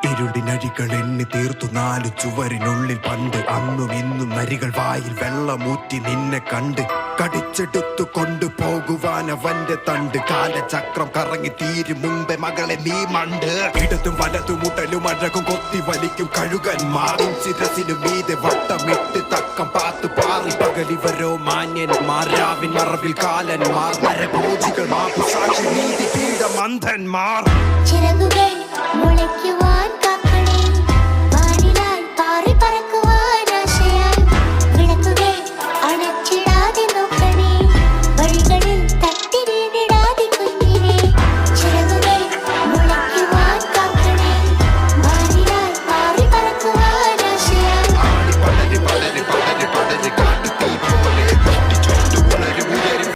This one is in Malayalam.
ഇരുടിനഴികൾ എണ്ണി തീർത്തു 4 ചുവരിനുള്ളിൽ പണ്ട്. അന്നും ഇന്നും നരികൾ വായിൽ വെള്ളമൂറ്റി നിന്നെ കണ്ട്. കടിച്ചെടുത്തു കൊണ്ടുപോകുവാൻ അവന്റെ തണ്ട്. കാലചക്രം കറങ്ങി തീരും മുമ്പേ മകളെ നീ മണ്ട്. ഇടതും വലതും മുട്ടലും അഴകും കൊത്തി വലിക്കും കഴുകന്മാരും ശിരസിനു മീതെ വട്ടമിട്ട് തക്കം പാത്തു പാറി. പകലിവരോ മാന്യന്മാർ, രാവിൻ മറവിൽ കാലന്മാർ, നരഭോജികൾ മാപ്പുസാക്ഷി നീതി പീഠമന്ധന്മാർ. ചിറകുകൾ മുളയ്ക്കുവാൻ